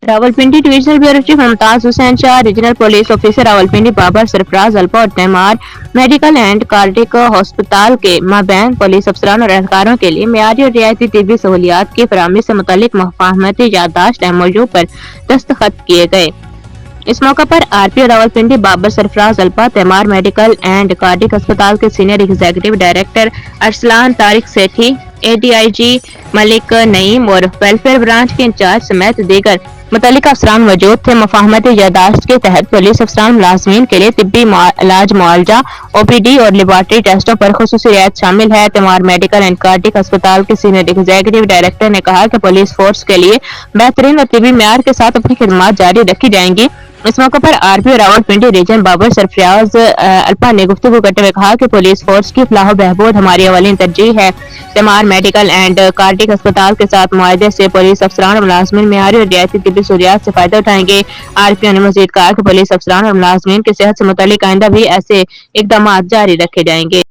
Rawalpindi divisional bureau chief Mumtaz Hussain Shah, regional police officer Rawalpindi Babar Sarfraz Alpa और तैमार medical and cardiac hospital के माबैन पुलिस अफसरान और एहलकारों के लिए मेयारी और रियायती तिब्बी सहूलियात की फराहमी से मुतालिक मुफाहमती याददाश्त MOU पर दस्तखत किए गए। इस मौके पर RPO रावलपिंडी बाबर सरफराज अल्पा, तैमार मेडिकल एंड कार्डिक अस्पताल के senior executive director Arsalan Tariq Sethi, ADIG Malik Naeem और वेलफेयर ब्रांच के इंचार्ज समेत दीगर मुतल्लिका अफसरान मौजूद थे। मुफाहमती याददाश्त के तहत पुलिस अफसरान मुलाजमीन के लिए तिब्बी इलाज, मुआवजा, OPD और लेबॉर्टरी टेस्टों पर खुसूसी रियायत शामिल है। तैमार मेडिकल एंड कार्डिक अस्पताल के सीनियर एग्जीक्यूटिव डायरेक्टर ने कहा कि पुलिस फोर्स के लिए बेहतरीन और तिब्बी मेयार के साथ अपनी खिदमत जारी रखी जाएंगी। इस मौके पर RPO रावलपिंडी रीजन बाबर सरफराज अल्पा ने गुफ्तगू करते हुए कहा कि पुलिस फोर्स की फलाह बहबूद हमारी अवलीन तरजीह है। तैमार मेडिकल एंड कार्डिक अस्पताल के साथ मुआहदे से पुलिस अफसरान और मुलाजमीन मेयारी और रियायती तिब्बी सहूलियात से फायदा उठाएंगे। RPO ने मजीद कहा कि पुलिस अफसरान और मुलाजमीन की सेहत से मुतालिक आइंदा भी ऐसे इकदाम जारी रखे जाएंगे।